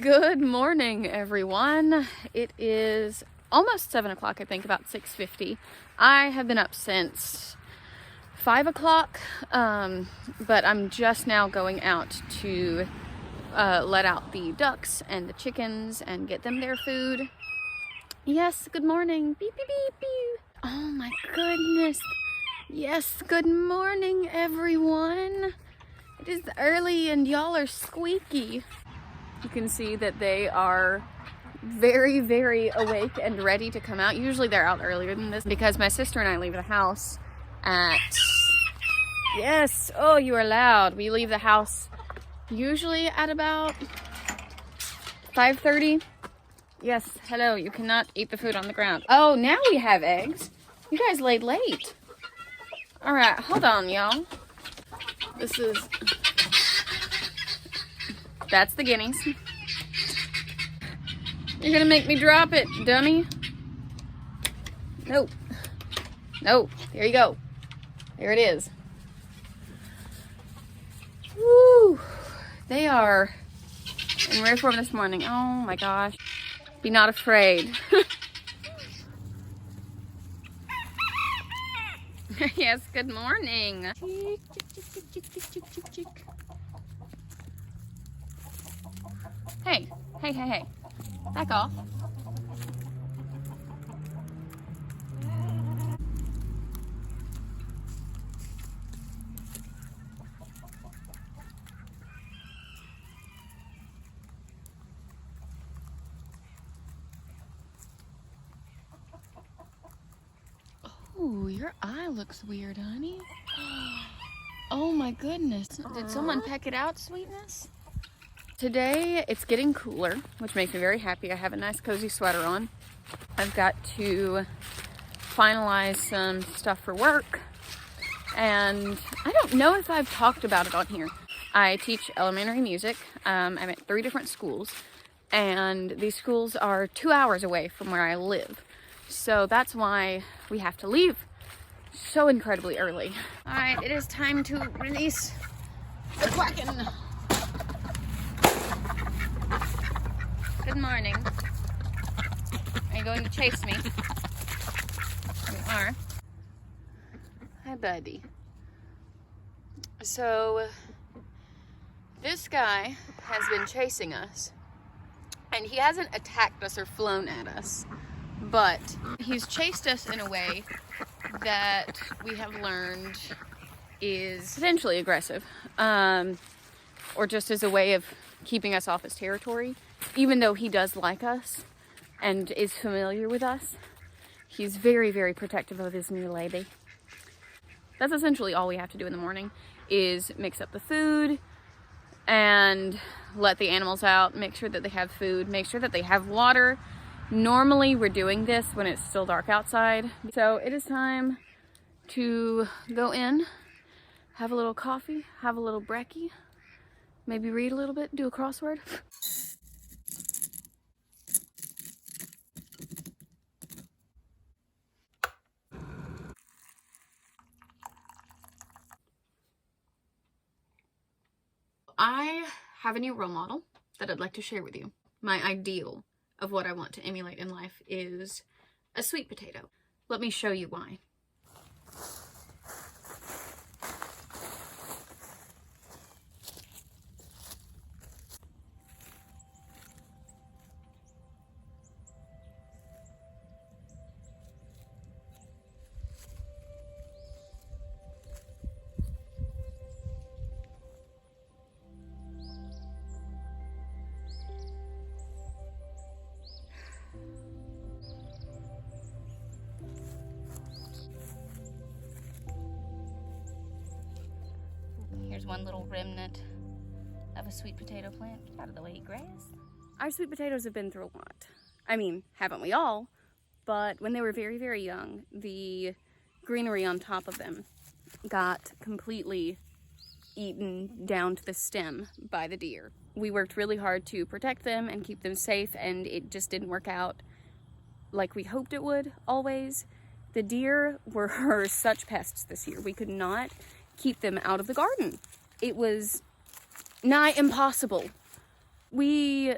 Good morning, everyone. It is almost 7 o'clock, I think, about 6:50. I have been up since 5 o'clock, but I'm just now going out to let out the ducks and the chickens and get them their food. Yes, good morning. Beep, beep, beep, beep. Oh my goodness. Yes, good morning, everyone. It is early and y'all are squeaky. You can see that they are very, very awake and ready to come out. Usually they're out earlier than this because my sister and I leave the house at, yes, oh, you are loud. We leave the house usually at about 5:30. Yes, hello, you cannot eat the food on the ground. Oh, now we have eggs. You guys laid late. All right, hold on, y'all. That's the guineas. You're gonna make me drop it, dummy. Nope. No, there you go. There it is. Woo! They are in rare form this morning. Oh my gosh. Be not afraid. Yes, good morning. Hey, hey, hey, hey. Back off. Oh, your eye looks weird, honey. Oh my goodness. Did someone peck it out, sweetness? Today it's getting cooler, which makes me very happy. I have a nice cozy sweater on. I've got to finalize some stuff for work, and I don't know if I've talked about it on here. I teach elementary music. I'm at 3 different schools, and these schools are 2 hours away from where I live. So that's why we have to leave so incredibly early. All right, it is time to release the Kraken. Good morning. Are you going to chase me? You are. Hi, buddy. So, this guy has been chasing us, and he hasn't attacked us or flown at us, but he's chased us in a way that we have learned is potentially aggressive, or just as a way of keeping us off his territory. Even though he does like us and is familiar with us, he's very, very protective of his new lady. That's essentially all we have to do in the morning, is mix up the food and let the animals out, make sure that they have food, make sure that they have water. Normally we're doing this when it's still dark outside. So it is time to go in, have a little coffee, have a little brekkie, maybe read a little bit, do a crossword. I have a new role model that I'd like to share with you. My ideal of what I want to emulate in life is a sweet potato. Let me show you why. Here's one little remnant of a sweet potato plant. Get out of the way, grass. Our sweet potatoes have been through a lot. I mean, haven't we all? But when they were very, very young, the greenery on top of them got completely eaten down to the stem by the deer. We worked really hard to protect them and keep them safe, and it just didn't work out like we hoped it would always. The deer were such pests this year. We could not keep them out of the garden. It was nigh impossible. We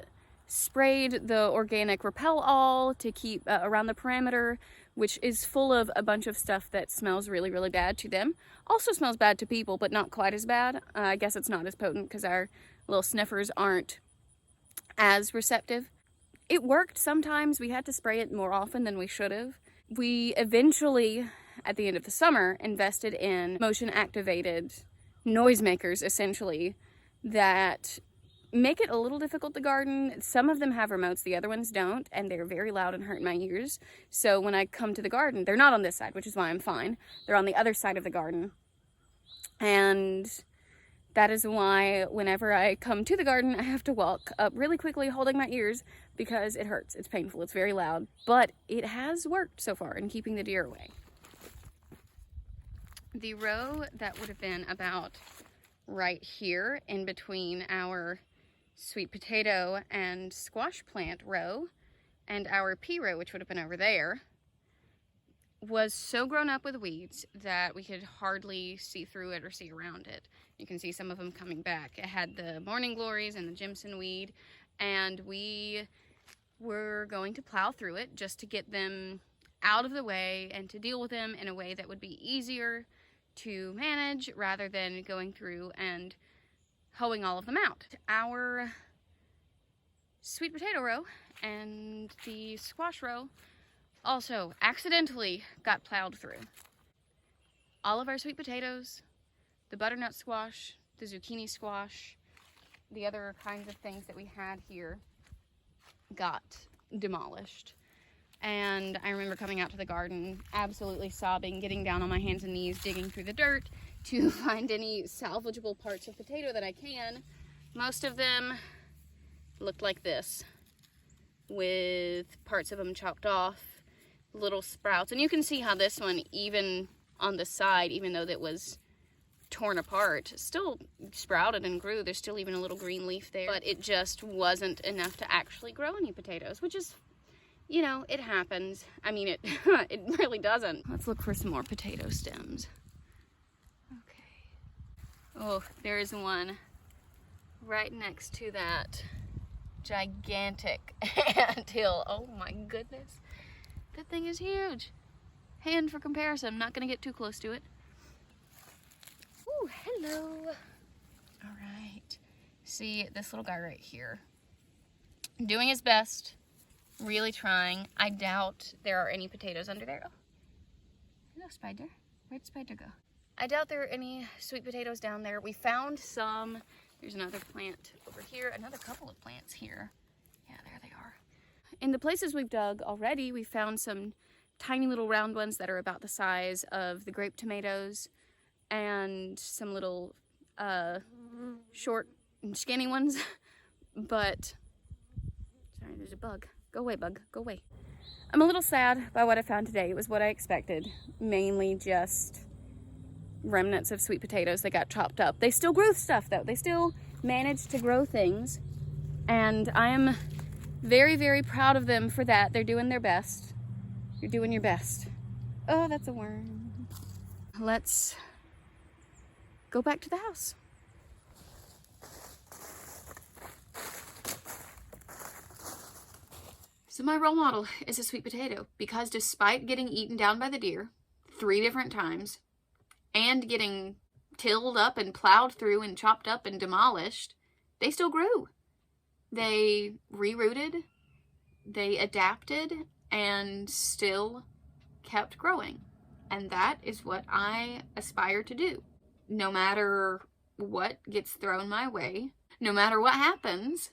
sprayed the organic Repel All to keep around the perimeter, which is full of a bunch of stuff that smells really, really bad to them. Also smells bad to people, but not quite as bad. I guess it's not as potent because our little sniffers aren't as receptive. It worked sometimes. We had to spray it more often than we should have. We eventually, at the end of the summer, invested in motion-activated noisemakers, essentially, that make it a little difficult to garden. Some of them have remotes, the other ones don't, and they're very loud and hurt my ears. So when I come to the garden, they're not on this side, which is why I'm fine. They're on the other side of the garden. And that is why whenever I come to the garden, I have to walk up really quickly holding my ears because it hurts. It's painful. It's very loud. But it has worked so far in keeping the deer away. The row that would have been about right here in between our sweet potato and squash plant row and our pea row, which would have been over there, was so grown up with weeds that we could hardly see through it or see around it. You can see some of them coming back. It had the morning glories and the Jimson weed, and we were going to plow through it just to get them out of the way and to deal with them in a way that would be easier to manage rather than going through and hoeing all of them out. Our sweet potato row and the squash row also accidentally got plowed through. All of our sweet potatoes, the butternut squash, the zucchini squash, the other kinds of things that we had here got demolished. And I remember coming out to the garden, absolutely sobbing, getting down on my hands and knees, digging through the dirt to find any salvageable parts of potato that I can. Most of them looked like this, with parts of them chopped off, little sprouts. And you can see how this one, even on the side, even though that was torn apart, still sprouted and grew. There's still even a little green leaf there, but it just wasn't enough to actually grow any potatoes, which is, you know, it happens. I mean, it it really doesn't. Let's look for some more potato stems. Okay. Oh, there is one right next to that gigantic anthill. Oh my goodness. That thing is huge. Hand for comparison. I'm not gonna get too close to it. Ooh, hello. All right. See this little guy right here. Doing his best. Really trying. I doubt there are any potatoes under there. Oh, hello, spider. Where'd spider go? I doubt there are any sweet potatoes down there. We found some. There's another plant over here. Another couple of plants here. Yeah, there they are. In the places we've dug already, we found some tiny little round ones that are about the size of the grape tomatoes, and some little short and skinny ones. But, sorry, there's a bug. Go away, bug. Go away. I'm a little sad by what I found today. It was what I expected. Mainly just remnants of sweet potatoes that got chopped up. They still grew stuff, though. They still managed to grow things. And I am very, very proud of them for that. They're doing their best. You're doing your best. Oh, that's a worm. Let's go back to the house. So my role model is a sweet potato, because despite getting eaten down by the deer 3 different times and getting tilled up and plowed through and chopped up and demolished, they still grew. They rerooted, they adapted, and still kept growing. And that is what I aspire to do. No matter what gets thrown my way, no matter what happens,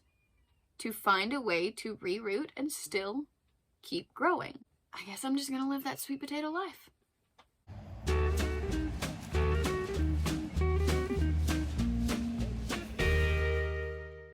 to find a way to reroot and still keep growing. I guess I'm just gonna live that sweet potato life.